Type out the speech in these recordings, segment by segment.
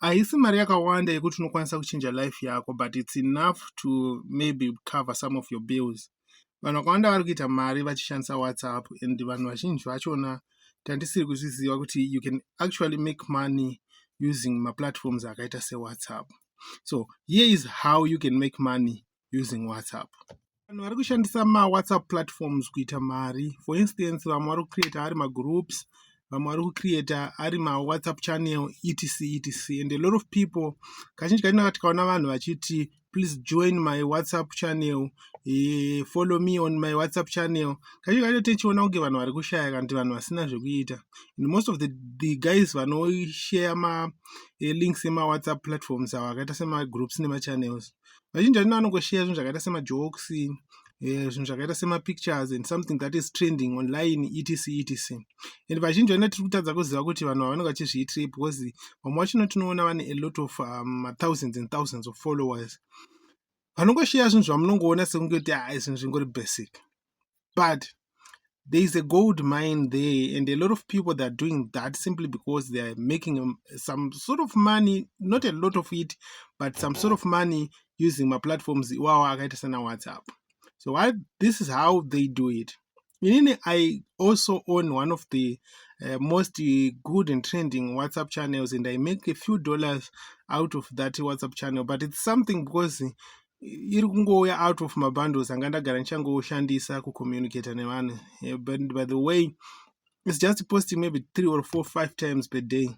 haisi mari yakawanda yekuti unokwanisa kuchinja life yako, but it's enough to maybe cover some of your bills. Vanhu vakawanda vari kuita mari vachishandisa WhatsApp, and vanhu vazhinji vachona tandisiri kuzviziva kuti you can actually make money using maplatforms akaita seWhatsApp. So here is how you can make money using WhatsApp. Vanhu vari kushandisa maWhatsApp platforms kuita mari. For instance, vamwe vari kucreata ari magroups, vamwe vari kucreata ari maWhatsApp channel, etc. And a lot of people, kazhinji kacho tikaona vanhu vachiti please join my WhatsApp channel, follow me on my WhatsApp channel, kazhinji kacho tichiona kunge vanhu vari kushaya kana kuti vanhu vasina zvekuita. And most of the guys vanoshare links emaWhatsApp platforms ava akaita semagroups nemachannels, vazhinji vacho vanongoshare zvinhu zvakaita semajokes, zvinhu zvakaita semapictures and something that is trending online, etc. And vazhinji vacho tiri kutadza kuziva kuti vanhu ava vanenge vachizviitira, because vamwe vacho tinoona vane a lot of thousands and thousands of followers. Vanongoshare zvinhu zvamunongoona sekunge kuti zvinhu zvingori basic, but there is a gold mine there, and a lot of people that are doing that simply because they are making some sort of money, not a lot of it, but some sort of money using my platforms akaita sana WhatsApp. So this is how they do it. I also own one of the most good and trending WhatsApp channels, and I make a few dollars out of that WhatsApp channel, but it's something because iri kungouya out of mabundles anga ndagara ndichangoshandisa kucommunicate nevanhu. But by the way, it's just posting maybe 3 or 4 or 5 times per day,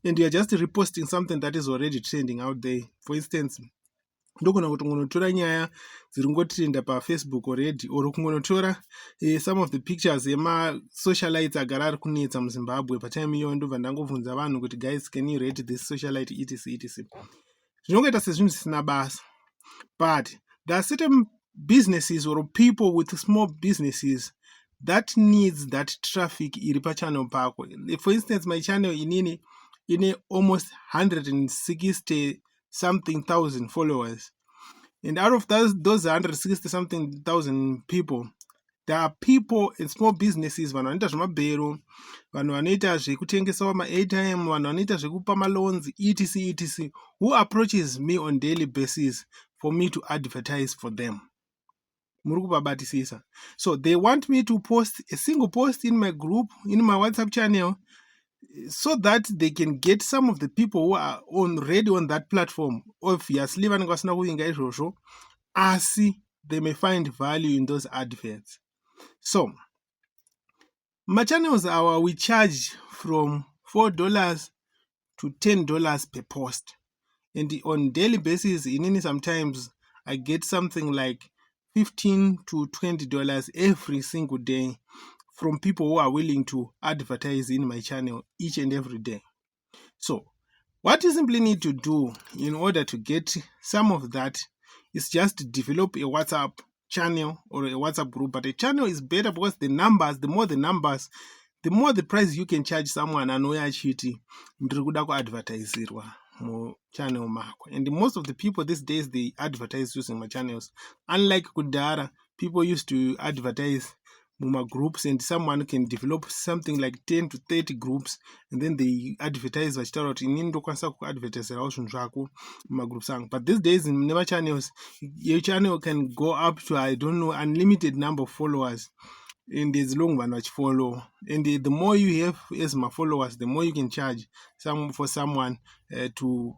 and you're just reposting something that is already trending out there. For instance, ndogona kuti ngonotora nyaya dziri ngotrenda paFacebook already, or kungonotora some of the pictures yemasocialites agara ari kunetsa muZimbabwe patime iyoyo, ndobva ndangobvunza vanhu kuti guys, can you rate this socialite, etc. Zvinongoita sezvinhu zvisina basa. But there are certain businesses or people with small businesses that needs that traffic iri pachannel pako. For instance, my channel inini ine almost 160 something thousand followers, and out of those 160 something thousand people, there are people in small businesses, vanhu vanoita zvemabhero, vanhu vanoita zvekutengesawo ma-airtime, vanhu vanoita zvekupa maloans, etc, who approaches me on daily basis for me to advertise for them. Muri kubabatisisa. So they want me to post a single post in my group, in my WhatsApp channel, so that they can get some of the people who are already on that platform. Obviously, vanenge vasina kuvinga izvozvo, asi they may find value in those adverts. So my channels are, we charge from $4 to $10 per post, and on daily basis, sometimes I get something like $15 to $20 every single day from people who are willing to advertise in my channel each and every day. So what you simply need to do in order to get some of that is just to develop a WhatsApp channel or a WhatsApp group. But a channel is better because the more the price you can charge someone anouya achiti ndiri kuda kuadvertisirwa muchannel mako. And most of the people these days, they advertise using my channels. Unlike kudhara, people used to advertise muma groups, and someone can develop something like 10 to 30 groups, and then they advertise vachitaura kuti inini ndokwanisa kuadvertiserawo zvinhu zvako mumagroups angu. But these days in never channels, your channel can go up to, I don't know, unlimited number of followers, and as long vanhu vachifollow, and the more you have as my followers, the more you can charge for someone to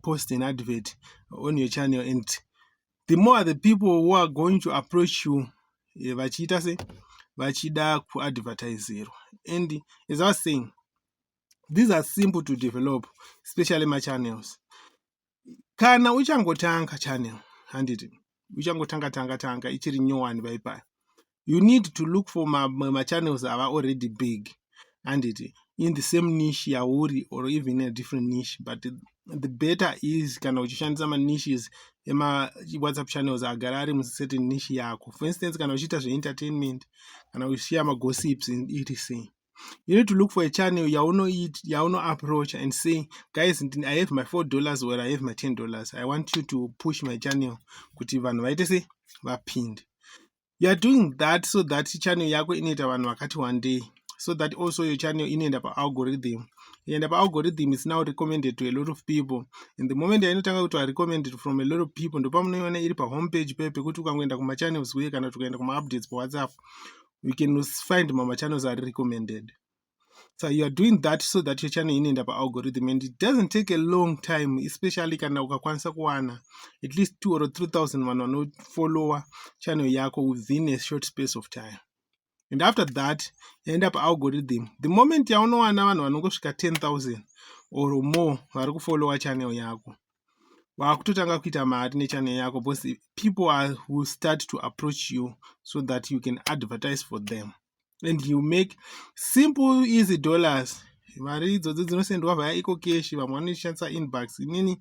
post an advert on your channel, and the more the people who are going to approach you vachiita se vachida kuadvertiserwa. And as I was saying, these are simple to develop, especially my channels. Kana uchangotanga channel, handiti uchangotanga ichiri nyowani paipai, you need to look for my channels that are already big, and in the same niche yauri, or even in a different niche. But the better is kana uchishandisa niches ema WhatsApp channels agara ari certain niche yako. For instance, kana uchiita entertainment, kana uchiya gossips and etc, you need to look for a channel yauno approach and say, guys, I have my $4 or I have my $10. I want you to push my channel kuti vanhu vaite se vapinde. You are doing that so that channel yako inoita vanhu vakati one day so that also your channel inoenda paalgorithm. And algorithm is now recommended to a lot of people. And the moment yainotanga kuti recommended from a lot of people, ndopamunoiona iri pahomepage pepe kuti ukangoenda kumachannels uye kana tukaenda kuma-updates pawhatsapp, you can find mama channels are recommended. So you are doing that so that your channel inoenda paalgorithm, and it doesn't take a long time, especially kana ukakwanisa kuwana at least 2 or 3,000 vanhu vanofollowa channel yako within a short space of time. And after that, you end up algorithm. The moment yaunowana vanhu vanongosvika 10,000 or more vari kufollowa channel yako, vakutotanga kuita mari nechannel yako, because people will start to approach you so that you can advertise for them. And you make simple easy dollars. Mari idzodzo dzinosendwa via ecocash, vamwe vanoshandisa inbox. Inini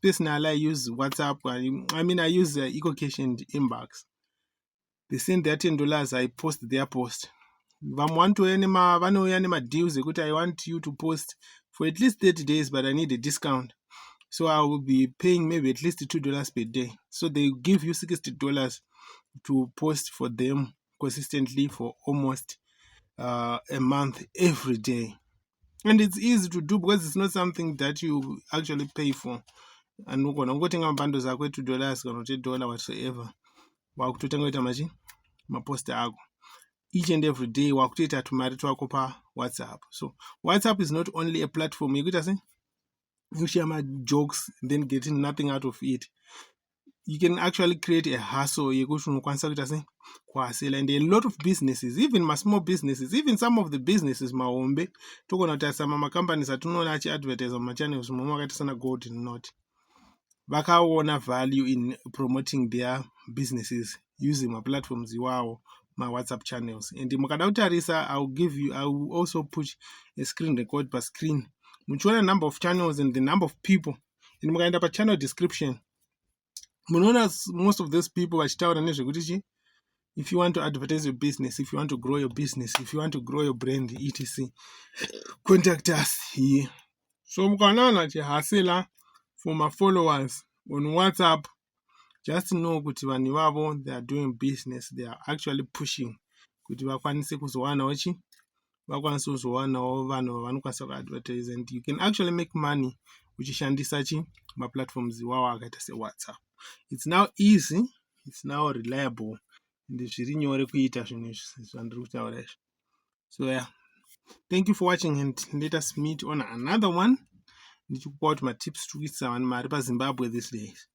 personally I use WhatsApp. I use ecocash and inbox. They send their $10, I post their post. Vanouya nema-deals ekuti I want you to post for at least 30 days, but I need a discount. So I will be paying maybe at least $2 per day. So they give you $60 to post for them consistently for almost a month every day. And it's easy to do because it's not something that you actually pay for. And ungotenga mabundles ako $2 kana $10 whatsoever. Wakutotanga kuita machi maposta ako each and every day, wakutoita tumari twako paWhatsApp. So WhatsApp is not only a platform yekuti asi you share my jokes then getting nothing out of it. You can actually create a hustle yekuti unokwanisa kuita asi kuhasela. And a lot of businesses, even my small businesses, even some of the businesses mahombe, tokona kuti asama macompanies atinoona achiadvertise mumachannels momwe akaita sana Gold Not, vakaona value in promoting their businesses using my platforms iwawo, my WhatsApp channels. And mukada kutarisa, I will also put a screen record per screen. Muchiona number of channels and the number of people. And mukaenda pa channel description, munoona most of those people vachitaura nezvekuti if you want to advertise your business, if you want to grow your business, if you want to grow your brand, etc., contact us here. So mukaona vanhu vachihasila for my followers on WhatsApp, just know kuti vanhu ivavo they are doing business, they are actually pushing kuti vakwanise kuzowanawo vakwanise kuzowanawo vanhu vavanokwanisa kuadvertise. And you can actually make money uchishandisa maplatforms iwawo akaita seWhatsApp. It's now easy, it's now reliable, and zviri nyore kuita zvinhu zvandiri kutaura izvi. So yeah, thank you for watching, and let us meet on another one. Ndichikupa kuti matips tikuitisa vanhu mari paZimbabwe these days.